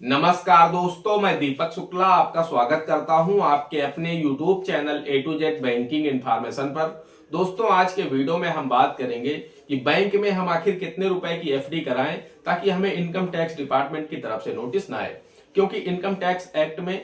नमस्कार दोस्तों, मैं दीपक शुक्ला आपका स्वागत करता हूं आपके अपने YouTube channel A to Z banking information पर। दोस्तों, आज के वीडियो में हम बात करेंगे कि बैंक में हम आखिर कितने रुपए की एफडी कराएं ताकि हमें इनकम टैक्स डिपार्टमेंट की तरफ से नोटिस ना आए। क्योंकि इनकम टैक्स एक्ट में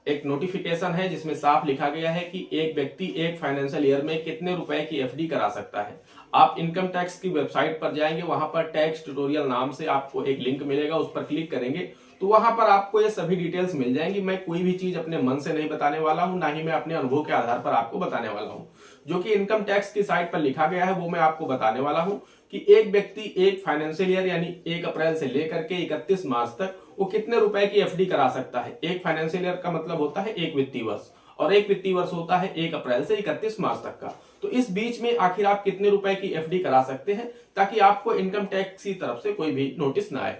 एक नोटिफिकेशन है जिसमें साफ लिखा गया है कि एक व्यक्ति एक फाइनेंशियल ईयर में कितने रुपए की एफडी करा सकता है। आप इनकम टैक्स की वेबसाइट पर जाएंगे, वहां पर टैक्स ट्यूटोरियल नाम से आपको एक लिंक मिलेगा, उस पर क्लिक करेंगे तो वहां पर आपको ये सभी डिटेल्स मिल जाएंगी। मैं कोई भी चीज अपने मन से नहीं बताने वाला हूं, ना ही मैं अपने अनुभव के आधार पर आपको बताने वाला हूं। जो कि इनकम टैक्स की साइट पर लिखा गया है वो मैं आपको बताने वाला हूं कि एक व्यक्ति एक फाइनेंशियल ईयर यानी 1 अप्रैल से लेकर के 31 मार्च तक वो कितने रुपए की एफडी करा सकता है। एक फाइनेंशियल ईयर का मतलब होता है एक वित्तीय वर्ष, और एक वित्तीय वर्ष होता है 1 अप्रैल से 31 मार्च तक का। तो इस बीच में आखिर आप कितने रुपए की एफडी करा सकते हैं ताकि आपको इनकम टैक्स की तरफ से कोई भी नोटिस ना आए।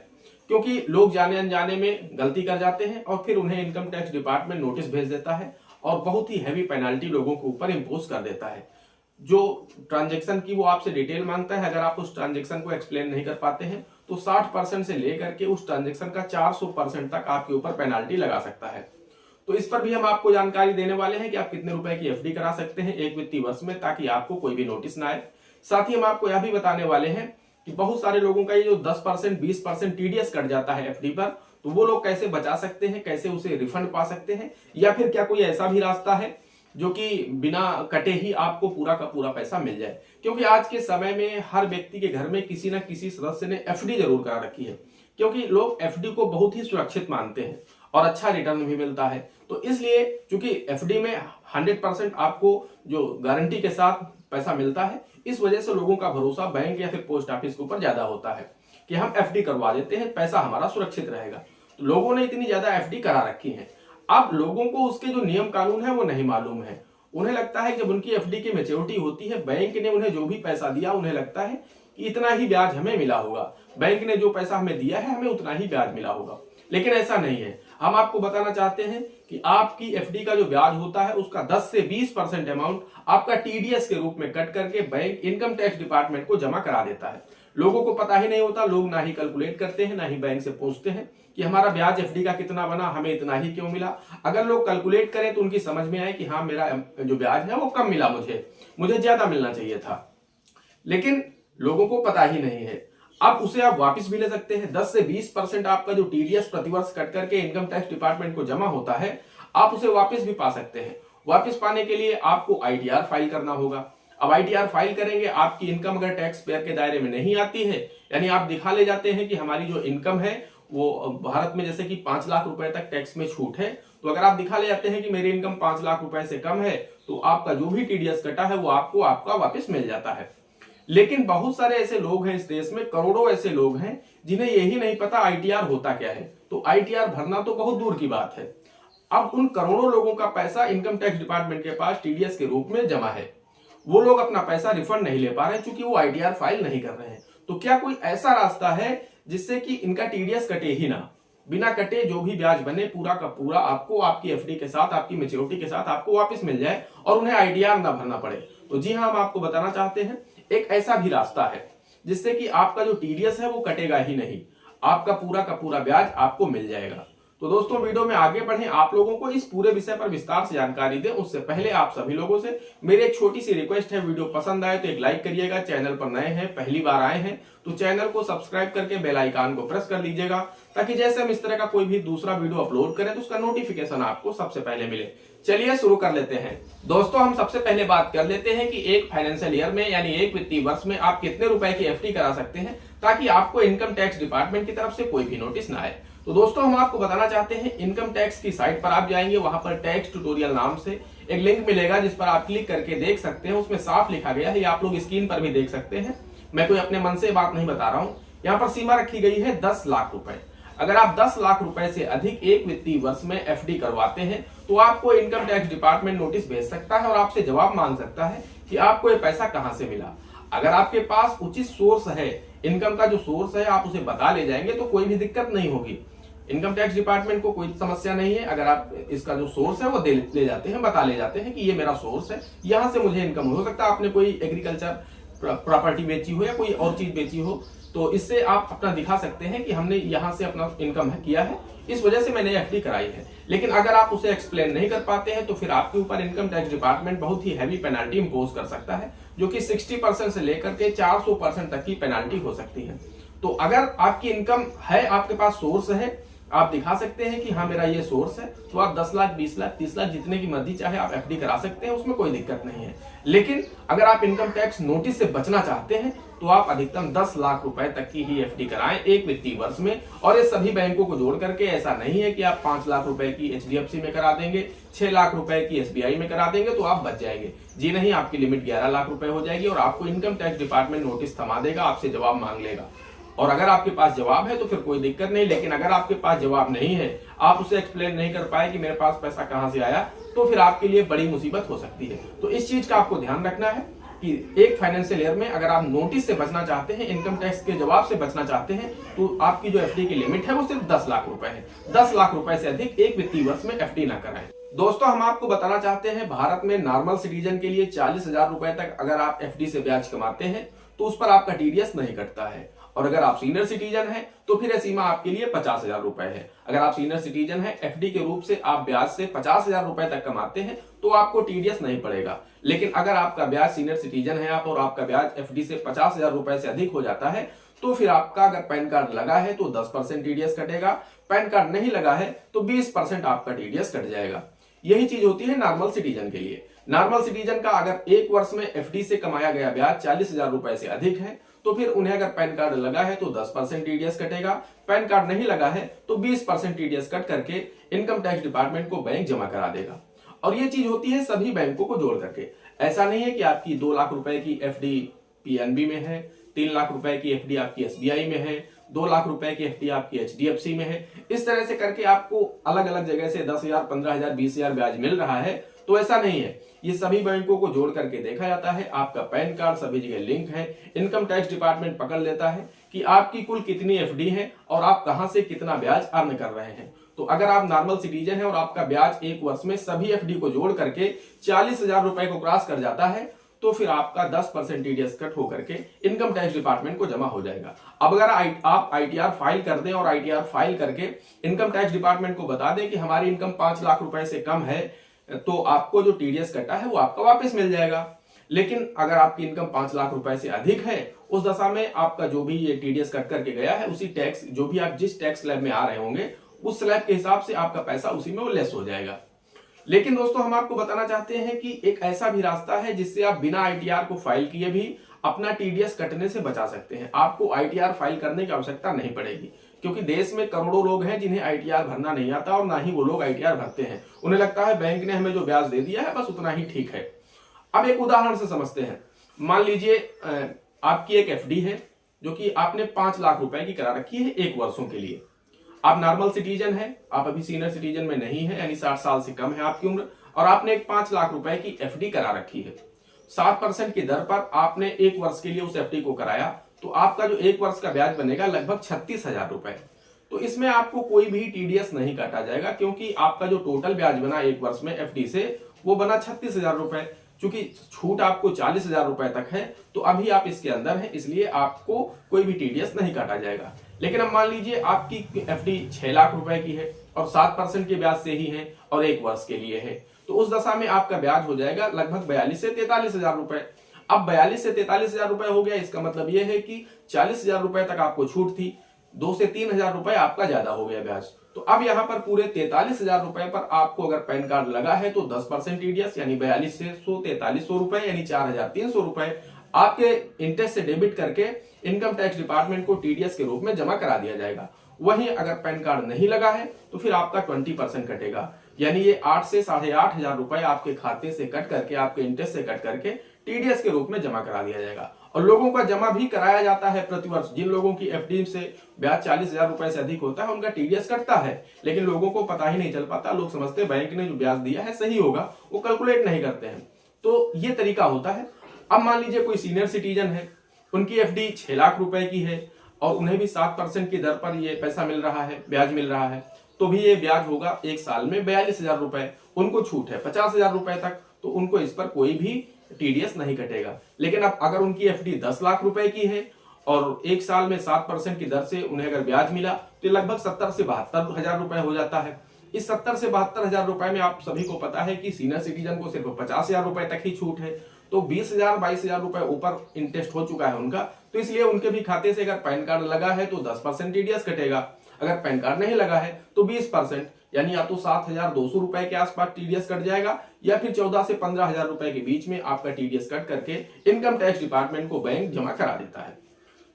क्योंकि लोग जाने अनजाने में गलती कर जाते हैं और फिर उन्हें इनकम टैक्स डिपार्टमेंट नोटिस भेज देता है और बहुत ही हैवी पेनाल्टी लोगों के ऊपर इम्पोज कर देता है। जो ट्रांजैक्शन की वो आपसे डिटेल मांगता है, अगर आप उस ट्रांजैक्शन को एक्सप्लेन नहीं कर पाते हैं तो 60% से लेकर के उस ट्रांजैक्शन का 400% तक आपके ऊपर पेनाल्टी लगा सकता है। तो इस पर भी हम आपको जानकारी देने वाले हैं कि आप कितने रुपए की एफडी करा सकते हैं एक वित्तीय वर्ष में ताकि आपको कोई भी नोटिस ना आए। साथ ही हम आपको यह भी बताने वाले हैं कि बहुत सारे लोगों का ये जो 10% 20% टीडीएस कट जाता है एफडी पर, तो वो लोग कैसे बचा सकते हैं, कैसे उसे रिफंड पा सकते हैं, या फिर क्या कोई ऐसा भी रास्ता है जो कि बिना कटे ही आपको पूरा का पूरा पैसा मिल जाए। क्योंकि आज के समय में हर व्यक्ति के घर में किसी न किसी सदस्य ने एफडी जरूर करा रखी है, क्योंकि लोग एफडी को बहुत ही सुरक्षित मानते हैं और अच्छा रिटर्न भी मिलता है। तो इसलिए चूंकि एफडी में 100% आपको जो गारंटी के साथ पैसा मिलता है, इस वजह से लोगों का भरोसा बैंक या फिर पोस्ट ऑफिस के ऊपर ज्यादा होता है कि हम एफडी करवा देते हैं, पैसा हमारा सुरक्षित रहेगा। तो लोगों ने इतनी ज्यादा एफडी करा रखी है। अब लोगों को उसके जो नियम कानून है वो नहीं मालूम है। उन्हें लगता है जब उनकी एफडी की मैच्योरिटी होती है, बैंक ने उन्हें जो भी पैसा दिया उन्हें लगता है कि इतना ही ब्याज हमें मिला होगा, बैंक ने जो पैसा हमें दिया है हमें उतना ही ब्याज मिला होगा। लेकिन ऐसा नहीं है। हम आपको बताना चाहते हैं कि आपकी एफडी का जो ब्याज होता है उसका 10 से 20% अमाउंट आपका टीडीएस के रूप में कट करके बैंक इनकम टैक्स डिपार्टमेंट को जमा करा देता है। लोगों को पता ही नहीं होता, लोग ना ही कैलकुलेट करते हैं ना ही बैंक से पूछते हैं कि हमारा ब्याज एफडी का कितना बना, हमें इतना ही क्यों मिला। अगर लोग कैलकुलेट करें तो उनकी समझ में आए कि हाँ, मेरा जो ब्याज है वो कम मिला, मुझे ज्यादा मिलना चाहिए था। लेकिन लोगों को पता ही नहीं है। अब उसे आप वापस भी ले सकते हैं। 10 से 20% आपका जो टीडीएस प्रतिवर्ष कट करके इनकम टैक्स डिपार्टमेंट को जमा होता है, आप उसे वापस भी पा सकते हैं। वापस पाने के लिए आपको आईटीआर फाइल करना होगा। अब आईटीआर फाइल करेंगे, आपकी इनकम अगर टैक्स पेयर के दायरे में नहीं आती है, यानी आप दिखा ले जाते हैं कि हमारी जो इनकम है वो भारत में जैसे कि 5 लाख रुपए तक टैक्स में छूट है, तो अगर आप दिखा ले जाते हैं कि मेरी इनकम 5 लाख रुपए से कम है, तो आपका जो भी टीडीएस कटा है वो आपको आपका वापस मिल जाता है। लेकिन बहुत सारे ऐसे लोग हैं इस देश में, करोड़ों ऐसे लोग हैं जिन्हें यही नहीं पता आईटीआर होता क्या है। तो आईटीआर भरना तो बहुत दूर की बात है। अब उन करोड़ों लोगों का पैसा इनकम टैक्स डिपार्टमेंट के पास टीडीएस के रूप में जमा है, वो लोग अपना पैसा रिफंड नहीं ले पा रहे क्योंकि वो आईटीआर फाइल नहीं कर रहे हैं। तो क्या कोई ऐसा रास्ता है जिससे कि इनका टीडीएस कटे ही ना, बिना कटे जो भी ब्याज बने पूरा का पूरा आपको आपकी एफडी के साथ, आपकी मैच्योरिटी के साथ आपको वापस मिल जाए और उन्हें आईटीआर ना भरना पड़े? तो जी हाँ, हम आपको बताना चाहते हैं एक ऐसा भी रास्ता है जिससे कि आपका जो टीडीएस है वो कटेगा ही नहीं, आपका पूरा का पूरा ब्याज आपको मिल जाएगा। तो दोस्तों, वीडियो में आगे बढ़े, आप लोगों को इस पूरे विषय पर विस्तार से जानकारी दें उससे पहले आप सभी लोगों से मेरी एक छोटी सी रिक्वेस्ट है, वीडियो पसंद आए तो एक लाइक करिएगा। चैनल पर नए हैं, पहली बार आए हैं तो चैनल को सब्सक्राइब करके बेल आइकन को प्रेस कर लीजिएगा ताकि जैसे हम इस तरह का कोई भी दूसरा वीडियो अपलोड करें तो उसका नोटिफिकेशन आपको सबसे पहले मिले। चलिए शुरू कर लेते हैं। दोस्तों, हम सबसे पहले बात कर लेते हैं कि एक फाइनेंशियल ईयर में यानी एक वित्तीय वर्ष में आप कितने रुपए की एफडी करा सकते हैं ताकि आपको इनकम टैक्स डिपार्टमेंट की तरफ से कोई भी नोटिस ना आए। तो दोस्तों, हम आपको बताना चाहते हैं, इनकम टैक्स की साइट पर आप जाएंगे, वहां पर टैक्स ट्यूटोरियल नाम से एक लिंक मिलेगा जिस पर आप क्लिक करके देख सकते हैं। उसमें साफ लिखा गया है, आप लोग स्क्रीन पर भी देख सकते हैं, मैं कोई अपने मन से बात नहीं बता रहा हूं। यहाँ पर सीमा रखी गई है 10 लाख रुपए। अगर आप 10 लाख रुपए से अधिक एक वित्तीय वर्ष में एफडी करवाते हैं तो आपको इनकम टैक्स डिपार्टमेंट नोटिस भेज सकता है और आपसे जवाब मांग सकता है कि आपको ये पैसा कहां से मिला। अगर आपके पास उचित सोर्स है, इनकम का जो सोर्स है आप उसे बता ले जाएंगे तो कोई भी दिक्कत नहीं होगी। इनकम टैक्स डिपार्टमेंट को कोई समस्या नहीं है अगर आप इसका जो सोर्स है वो ले जाते हैं, बता ले जाते हैं कि ये मेरा सोर्स है, यहां से मुझे इनकम हो सकता है। आपने कोई एग्रीकल्चर प्रॉपर्टी बेची हो या कोई और चीज बेची हो तो इससे आप अपना दिखा सकते हैं कि हमने यहाँ से अपना इनकम किया है, इस वजह से मैंने एफडी कराई है। लेकिन अगर आप उसे एक्सप्लेन नहीं कर पाते हैं तो फिर आपके ऊपर इनकम टैक्स डिपार्टमेंट बहुत ही हैवी पेनाल्टी इंपोज कर सकता है, जो कि 60% से लेकर के 400% तक की पेनाल्टी हो सकती है। तो अगर आपकी इनकम है, आपके पास सोर्स है, आप दिखा सकते हैं कि हाँ मेरा ये सोर्स है, तो आप 10 लाख, 20 लाख, 30 लाख जितने की मर्जी चाहे आप एफडी करा सकते हैं, उसमें कोई दिक्कत नहीं है। लेकिन अगर आप इनकम टैक्स नोटिस से बचना चाहते हैं तो आप अधिकतम 10 लाख रुपए तक की ही एफडी कराएं एक वित्तीय वर्ष में। और ये सभी बैंकों को जोड़ करके, ऐसा नहीं है कि आप 5 लाख रुपए की एचडीएफसी में करा देंगे, 6 लाख रुपए की एसबीआई में करा देंगे तो आप बच जाएंगे। जी नहीं, आपकी लिमिट 11 लाख रुपए हो जाएगी और आपको इनकम टैक्स डिपार्टमेंट नोटिस थमा देगा, आपसे जवाब मांग लेगा। और अगर आपके पास जवाब है तो फिर कोई दिक्कत नहीं, लेकिन अगर आपके पास जवाब नहीं है, आप उसे एक्सप्लेन नहीं कर पाए कि मेरे पास पैसा कहां से आया, तो फिर आपके लिए बड़ी मुसीबत हो सकती है। तो इस चीज का आपको ध्यान रखना है कि एक फाइनेंशियल ईयर में अगर आप नोटिस से बचना चाहते हैं, इनकम टैक्स के जवाब से बचना चाहते हैं, तो आपकी जो एफडी की लिमिट है वो सिर्फ 10 लाख रुपए है। 10 लाख रुपए से अधिक एक वित्तीय वर्ष में एफडी ना कराएं। दोस्तों, हम आपको बताना चाहते हैं, भारत में नॉर्मल सिटीजन के लिए 40,000 रुपए तक अगर आप एफडी से ब्याज कमाते हैं तो उस पर आपका टीडीएस नहीं कटता है। और अगर आप सीनियर सिटीजन हैं तो फिर सीमा आपके लिए 50,000 रुपए है। अगर आप सीनियर सिटीजन हैं, एफडी के रूप से आप ब्याज से 50,000 रुपए तक कमाते हैं तो आपको टीडीएस नहीं पड़ेगा। लेकिन अगर आपका ब्याज, सीनियर सिटीजन है आप और आपका ब्याज एफडी से 50,000 रुपए से अधिक हो जाता है तो फिर आपका अगर पैन कार्ड लगा है तो 10% टीडीएस कटेगा, पैन कार्ड नहीं लगा है तो 20% आपका टीडीएस कट जाएगा। यही चीज होती है नॉर्मल सिटीजन के लिए। नॉर्मल सिटीजन का अगर एक वर्ष में एफडी से कमाया गया ब्याज 40,000 रुपए से अधिक है तो फिर उन्हें अगर पैन कार्ड लगा है तो 10% टीडीएस कटेगा, पैन कार्ड नहीं लगा है तो 20% टीडीएस कट करके इनकम टैक्स डिपार्टमेंट को बैंक जमा करा देगा। और ये चीज होती है सभी बैंकों को जोड़ करके। ऐसा नहीं है कि आपकी 2 लाख रुपए की एफडी पीएनबी में है, 3 लाख रुपए की एफडी आपकी एसबीआई में है, 2 लाख रुपए की एफडी आपकी एचडीएफसी में है। इस तरह से करके आपको अलग अलग जगह से 10,000, 15,000, 20,000 ब्याज मिल रहा है। तो ऐसा नहीं है, ये सभी बैंकों को जोड़ करके देखा जाता है। आपका पैन कार्ड सभी जगह लिंक है, इनकम टैक्स डिपार्टमेंट पकड़ लेता है कि आपकी कुल कितनी एफडी है और आप कहां से कितना ब्याज अर्न कर रहे हैं। तो अगर आप नॉर्मल सिटीजन है और आपका ब्याज एक वर्ष में सभी एफडी को जोड़ करके 40,000 रुपए को क्रॉस कर जाता है तो फिर आपका 10% टीडीएस कट होकर के इनकम टैक्स डिपार्टमेंट को जमा हो जाएगा। अब अगर आप आईटीआर फाइल कर दें और आईटीआर फाइल करके इनकम टैक्स डिपार्टमेंट को बता दें कि हमारी इनकम 5 लाख रुपए से कम है, तो आपको जो टीडीएस कटा है वो आपका वापस मिल जाएगा। लेकिन अगर आपकी इनकम 5 लाख रुपए से अधिक है, उस दशा में आपका जो भी ये टीडीएस कट करके गया है, उसी टैक्स, जो भी आप जिस टैक्स स्लैब में आ रहे होंगे उस स्लैब के हिसाब से आपका पैसा उसी में वो लेस हो जाएगा। लेकिन दोस्तों, हम आपको बताना चाहते हैं कि एक ऐसा भी रास्ता है जिससे आप बिना आईटीआर को फाइल किए भी अपना टीडीएस कटने से बचा सकते हैं। आपको आईटीआर फाइल करने की आवश्यकता नहीं पड़ेगी, क्योंकि देश में करोड़ों लोग हैं जिन्हें आईटीआर भरना नहीं आता और ना ही वो लोग आईटीआर भरते हैं। उन्हें लगता है बैंक ने हमें जो ब्याज दे दिया है बस उतना ही ठीक है। अब एक उदाहरण से समझते हैं। मान लीजिए आपकी एक एफडी है जो कि आपने 5 लाख रुपए की करा रखी है 1 वर्षों के लिए। आप नॉर्मल सिटीजन है, आप अभी सीनियर सिटीजन में नहीं है, यानी 60 साल से कम है आपकी उम्र, और आपने एक 5 लाख रुपए की एफडी करा रखी है। 7% की दर पर आपने 1 वर्ष के लिए उस एफडी को कराया, तो आपका जो 1 वर्ष का ब्याज बनेगा लगभग 36,000 रुपए। तो इसमें आपको कोई भी टीडीएस नहीं काटा जाएगा, क्योंकि आपका जो टोटल ब्याज बना 1 वर्ष में एफडी से वो बना 36,000 रुपए। चूंकि छूट आपको 40,000 रुपए तक है, तो अभी आप इसके अंदर हैं, इसलिए आपको कोई भी टीडीएस नहीं काटा जाएगा। लेकिन अब मान लीजिए आपकी एफडी 6 लाख रुपए की है और 7% के ब्याज से ही है और 1 वर्ष के लिए है, तो उस दशा में आपका ब्याज हो जाएगा लगभग 42 से 43,000 रुपए। अब 42 से 43,000 रुपए हो गया, इसका मतलब यह है कि 40,000 रुपए तक आपको छूट थी, 2 से 3,000 रुपए आपका ज्यादा हो गया ब्याज। तो अब यहाँ पर पूरे 43,000 रुपए पर आपको अगर पैन कार्ड लगा है तो 10% टीडीएस, यानी 42 से 4300 रुपए, यानी 4,300 रुपए आपके इंटरेस्ट से डेबिट करके इनकम टैक्स डिपार्टमेंट को टीडीएस के रूप में जमा करा दिया जाएगा। वहीं अगर पैन कार्ड नहीं लगा है तो फिर आपका 20% कटेगा, यानी ये 8 से 8,500 रुपए आपके खाते से कट करके, आपके इंटरेस्ट से कट करके टीडीएस के रूप में जमा करा दिया जाएगा। और लोगों का जमा भी कराया जाता है प्रतिवर्ष। जिन लोगों की एफडी से ब्याज 40,000 रुपए से अधिक होता है उनका टीडीएस कटता है, लेकिन लोगों को पता ही नहीं चल पाता। लोग समझते हैं बैंक ने जो ब्याज दिया है सही होगा, वो कैलकुलेट नहीं करते हैं। तो ये तरीका होता है। अब मान लीजिए कोई सीनियर सिटीजन है, उनकी एफडी 6 लाख रुपए की है और उन्हें भी 7% की दर पर ये पैसा मिल रहा है, ब्याज मिल रहा है, तो भी ये ब्याज होगा 1 साल में 42,000 रुपए। उनको छूट है 50,000 रुपए तक, तो उनको इस पर कोई भी टीडीएस नहीं कटेगा। लेकिन अब अगर उनकी एफडी 10 लाख रुपए की है और एक साल में 7% की दर से उन्हें अगर ब्याज मिला तो ये लगभग 70 से 72 हजार रुपए हो जाता है। इस 70 से 72 हजार रुपए में आप सभी को पता है कि सीनियर सिटीजन को सिर्फ 50 हजार रुपए तक ही छूट है, तो 20,000 22,000 रुपए ऊपर इंटरेस्ट हो चुका है उनका, तो इसलिए उनके भी खाते से अगर पैन कार्ड लगा है तो 10% टीडीएस कटेगा, अगर पैन कार्ड नहीं लगा है तो 20%, यानी या तो 7,200 रुपए के आसपास टीडीएस कट जाएगा या फिर 14 से 15 हजार रुपए के बीच में आपका टीडीएस कट करके इनकम टैक्स डिपार्टमेंट को बैंक जमा करा देता है।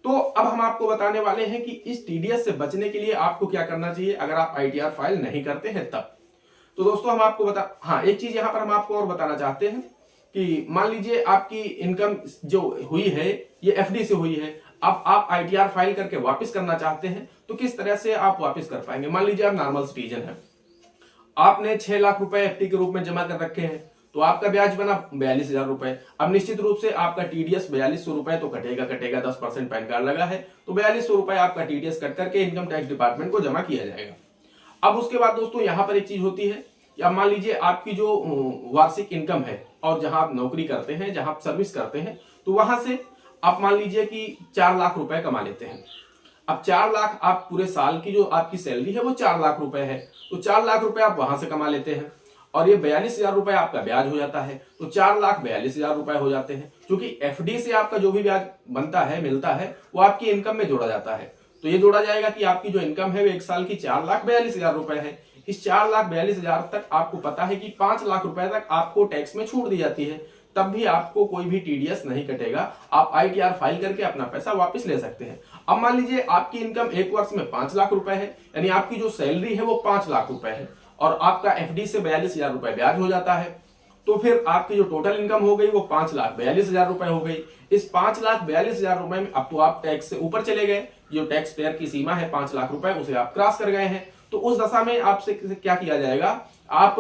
तो अब हम आपको बताने वाले हैं कि इस टीडीएस से बचने के लिए आपको क्या करना चाहिए अगर आप आईटीआर फाइल नहीं करते हैं तब। तो दोस्तों हम आपको एक चीज यहां पर हम आपको और बताना चाहते हैं कि मान लीजिए आपकी इनकम जो हुई है ये एफडी से हुई है, अब आप आईटीआर फाइल करके वापस करना चाहते हैं तो किस तरह से आप वापस कर पाएंगे। मान लीजिए आप नॉर्मल सिटीजन है, आपने 6 लाख रुपए एफडी के रूप में जमा कर रखे हैं, तो आपका ब्याज बना 42,000 रुपए। अब निश्चित रूप से आपका टीडीएस 4200 रुपए तो कटेगा 10% पैन कार्ड लगा है तो 4200 रुपए आपका टीडीएस कट करके इनकम टैक्स डिपार्टमेंट को जमा किया जाएगा। अब उसके बाद दोस्तों यहां पर एक चीज होती है, या मान लीजिए आपकी जो वार्षिक इनकम है और जहां आप नौकरी करते हैं, जहां आप सर्विस करते हैं, तो वहां से आप मान लीजिए कि 4 लाख रुपए कमा लेते हैं। अब 4 लाख आप पूरे साल की जो आपकी सैलरी है वो 4 लाख रुपए है, तो 4 लाख रुपए आप वहां से कमा लेते हैं और ये 42,000 रुपए आपका ब्याज हो जाता है, तो 4,42,000 रुपए हो जाते हैं, क्योंकि एफडी से आपका जो भी ब्याज बनता है मिलता है वो आपकी इनकम में जोड़ा जाता है। तो ये जोड़ा जाएगा कि आपकी जो इनकम है वो एक साल की 4,42,000 रुपए है। इस 4,42,000 तक आपको पता है कि 5 लाख रुपए तक आपको टैक्स में छूट दी जाती है, तब भी आपको कोई भी टीडीएस नहीं कटेगा, आप आईटीआर फाइल करके अपना पैसा वापस ले सकते हैं। अब मान लीजिए आपकी इनकम एक वर्ष में 5 लाख रुपए है, यानी आपकी जो सैलरी है वो 5 लाख रुपए है और आपका एफडी से 42,000 रुपए ब्याज हो जाता है, तो फिर आपकी जो टोटल इनकम हो गई वो 5,42,000 रुपए हो गई। इस 5,42,000 रुपए में अब तो आप टैक्स से ऊपर चले गए, जो टैक्स पेयर की सीमा है 5 लाख रुपए उसे आप क्रॉस कर गए हैं। तो उस दशा में आपसे क्या किया जाएगा, आप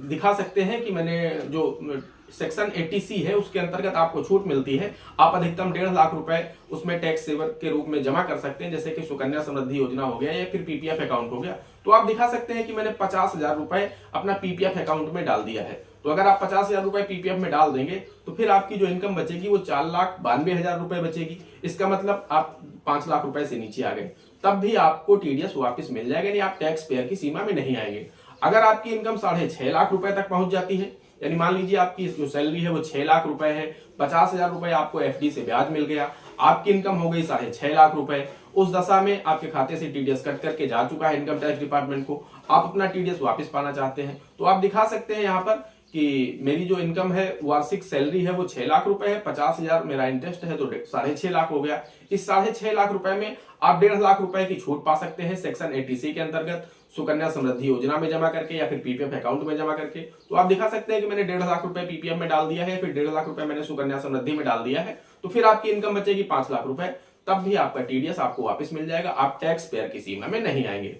दिखा सकते हैं कि मैंने जो सेक्शन 80C है उसके अंतर्गत आपको छूट मिलती है, आप अधिकतम 1.5 लाख रुपए उसमें टैक्स सेवर के रूप में जमा कर सकते हैं, जैसे कि सुकन्या समृद्धि योजना हो गया या फिर पीपीएफ अकाउंट हो गया। तो आप दिखा सकते हैं कि मैंने 50,000 रुपए अपना पीपीएफ अकाउंट में डाल दिया है। तो अगर आप 50,000 रुपए पीपीएफ में डाल देंगे तो फिर आपकी जो इनकम बचेगी वो 4,92,000 रुपए बचेगी। इसका मतलब आप 5 लाख रुपए से नीचे आ गए, तब भी आपको टीडीएस वापस मिल जाएगा, यानी आप टैक्स पेयर की सीमा में नहीं आएंगे। अगर आपकी इनकम 6.5 लाख रुपए तक पहुंच जाती है, यानी मान लीजिए आपकी जो सैलरी है वो 6 लाख रुपए है, 50,000 रुपए आपको एफडी से ब्याज मिल गया, आपकी इनकम हो गई 6.5 लाख रुपए, उस दशा में आपके खाते से टीडीएस कट करके जा चुका है इनकम टैक्स डिपार्टमेंट को, आप अपना टीडीएस वापस पाना चाहते हैं, तो आप दिखा सकते हैं यहाँ पर कि मेरी जो इनकम है वार्षिक सैलरी है वो 6 लाख रुपए है, 50,000 मेरा इंटरेस्ट है तो 6.5 लाख हो गया। इस 6.5 लाख रुपए में आप 1.5 लाख रुपए की छूट पा सकते हैं सेक्शन 80C के अंतर्गत, सुकन्या समृद्धि योजना में जमा करके या फिर पीपीएफ अकाउंट में जमा करके। तो आप दिखा सकते हैं कि मैंने 1.5 लाख रुपए पीपीएफ में डाल दिया है, फिर 1.5 लाख रुपए मैंने सुकन्या समृद्धि में डाल दिया है, तो फिर आपकी इनकम बचेगी 5 लाख रुपए, तब भी आपका टीडीएस आपको वापस मिल जाएगा, आप टैक्स पेयर की सीमा में नहीं आएंगे।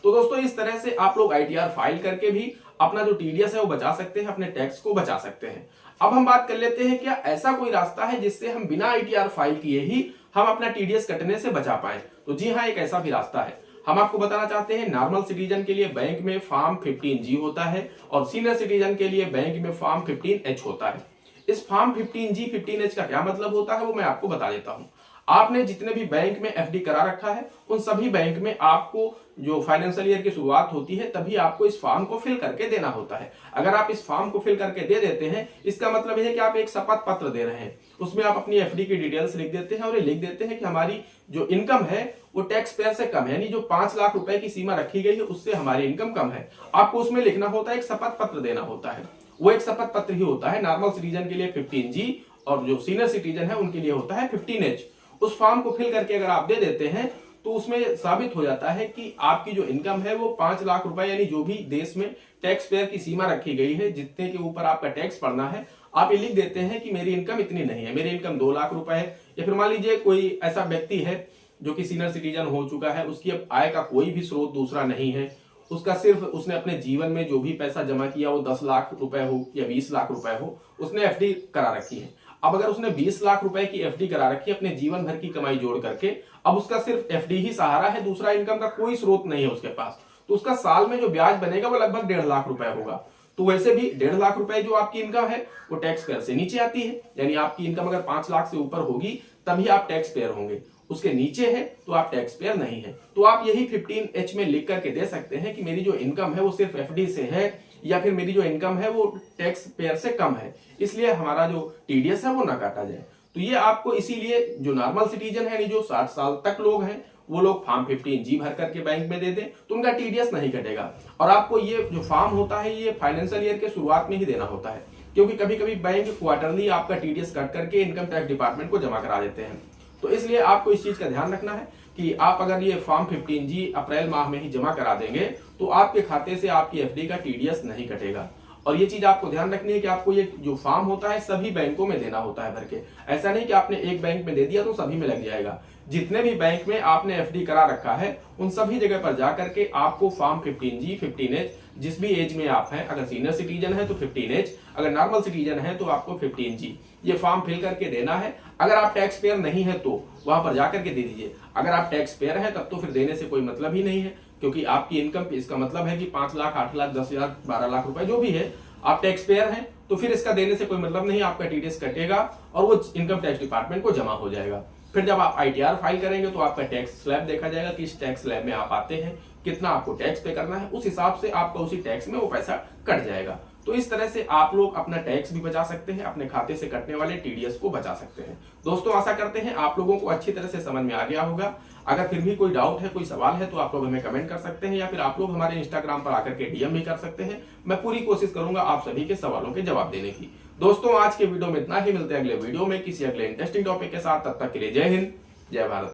तो दोस्तों इस तरह से आप लोग आईटीआर फाइल करके भी अपना जो टीडीएस है वो बचा सकते हैं, अपने टैक्स को बचा सकते हैं। अब हम बात कर लेते हैं क्या ऐसा कोई रास्ता है जिससे हम बिना आईटीआर फाइल किए ही हम अपना टीडीएस कटने से बचा पाए। तो जी हाँ, एक ऐसा भी रास्ता है। हम आपको बताना चाहते हैं नॉर्मल सिटीजन के लिए बैंक में फॉर्म 15G होता है और सीनियर सिटीजन के लिए बैंक में फॉर्म 15H होता है। इस फॉर्म 15G 15H का क्या मतलब होता है वो मैं आपको बता देता हूं। आपने जितने भी बैंक में एफडी करा रखा है उन सभी बैंक में आपको जो फाइनेंशियल ईयर की शुरुआत होती है तभी आपको इस फॉर्म को फिल करके देना होता है। अगर आप इस फॉर्म को फिल करके दे देते हैं, इसका मतलब यह है कि आप एक शपथ पत्र दे रहे हैं, उसमें आप अपनी एफडी की डिटेल्स लिख देते हैं और ये लिख देते हैं कि हमारी जो इनकम है वो टैक्स पेयर से कम है, यानी जो 5 लाख रुपए की सीमा रखी गई है उससे हमारी इनकम कम है। आपको उसमें लिखना होता है, एक शपथ पत्र देना होता है, वो एक शपथ पत्र ही होता है। नॉर्मल सिटीजन के लिए 15G और जो सीनियर सिटीजन है उनके लिए होता है 15H। उस फॉर्म को फिल करके अगर आप दे देते हैं तो उसमें साबित हो जाता है कि आपकी जो इनकम है वो 5 लाख रुपए, यानी जो भी देश में टैक्स पेयर की सीमा रखी गई है जितने के ऊपर आपका टैक्स पड़ना है, आप ये लिख देते हैं कि मेरी इनकम इतनी नहीं है, मेरी इनकम 2 लाख रुपए है। या फिर मान लीजिए कोई ऐसा व्यक्ति है जो कि सीनियर सिटीजन हो चुका है, उसकी अब आय का कोई भी स्रोत दूसरा नहीं है, उसका सिर्फ उसने अपने जीवन में जो भी पैसा जमा किया वो 10 लाख रुपए हो या 20 लाख रुपए हो, उसने एफडी करा रखी है। अब अगर उसने 20 लाख रुपए की एफडी करा रखी है अपने जीवन भर की कमाई जोड़ करके, अब उसका सिर्फ एफडी ही सहारा है, दूसरा इनकम का कोई स्रोत नहीं है उसके पास, तो उसका साल में जो ब्याज बनेगा वो लगभग 1.5 लाख रुपए होगा। तो वैसे भी 1.5 लाख रुपए जो आपकी इनकम है वो टैक्स पेयर से नीचे आती है, यानी आपकी इनकम अगर 5 लाख से ऊपर होगी तभी आप टैक्स पेयर होंगे, उसके नीचे है तो आप टैक्स पेयर नहीं है। तो आप यही 15H में लिख करके दे सकते हैं कि मेरी जो इनकम है वो सिर्फ एफडी से है या फिर मेरी जो इनकम है वो टैक्स पेयर से कम है, इसलिए हमारा जो टीडीएस है वो ना काटा जाए। तो ये आपको इसीलिए जो नॉर्मल सिटीजन है, जो 60 साल तक लोग हैं, वो लोग फॉर्म 15G भर करके बैंक में दे दें तो उनका टीडीएस नहीं कटेगा। और आपको ये जो फॉर्म होता है ये फाइनेंशियल ईयर के शुरुआत में ही देना होता है, क्योंकि कभी कभी बैंक क्वार्टरली आपका टीडीएस कट करके इनकम टैक्स डिपार्टमेंट को जमा करा देते हैं। तो इसलिए आपको इस चीज का ध्यान रखना है कि आप अगर ये फॉर्म 15G अप्रैल माह में ही जमा करा देंगे तो आपके खाते से आपकी एफडी का टीडीएस नहीं कटेगा। और ये चीज आपको ध्यान रखनी है कि आपको ये जो फॉर्म होता है सभी बैंकों में देना होता है भर के। ऐसा नहीं कि आपने एक बैंक में दे दिया तो सभी में लग जाएगा। जितने भी बैंक में आपने एफडी करा रखा है उन सभी जगह पर जाकर के आपको फॉर्म 15G 15H जिस भी एज में आप हैं, अगर सीनियर सिटीजन है तो 15H, अगर नॉर्मल सिटीजन है तो आपको 15G, ये फॉर्म फिल करके देना है। अगर आप टैक्स पेयर नहीं है तो वहां पर जाकर के दे दीजिए। अगर आप टैक्स पेयर है तब तो फिर देने से कोई मतलब ही नहीं है, क्योंकि आपकी इनकम इसका मतलब है कि 5 लाख 8 लाख 10 हजार 12 लाख रुपए जो भी है आप टैक्स पेयर हैं, तो फिर इसका देने से कोई मतलब नहीं, आपका टीडीएस कटेगा और वो इनकम टैक्स डिपार्टमेंट को जमा हो जाएगा। फिर जब आप आईटीआर फाइल करेंगे तो आपका टैक्स स्लैब देखा जाएगा कि इस टैक्स स्लैब में आप आते हैं, कितना आपको टैक्स पे करना है, उस हिसाब से आपका उसी टैक्स में वो पैसा कट जाएगा। तो इस तरह से आप लोग अपना टैक्स भी बचा सकते हैं, अपने खाते से कटने वाले टीडीएस को बचा सकते हैं। दोस्तों आशा करते हैं आप लोगों को अच्छी तरह से समझ में आ गया होगा। अगर फिर भी कोई डाउट है, कोई सवाल है तो आप लोग हमें कमेंट कर सकते हैं या फिर आप लोग हमारे इंस्टाग्राम पर आकर के डीएम भी कर सकते हैं। मैं पूरी कोशिश करूंगा आप सभी के सवालों के जवाब देने की। दोस्तों आज के वीडियो में इतना ही, मिलते हैं अगले वीडियो में किसी अगले इंटरेस्टिंग टॉपिक के साथ। तब तक के लिए जय हिंद, जय भारत।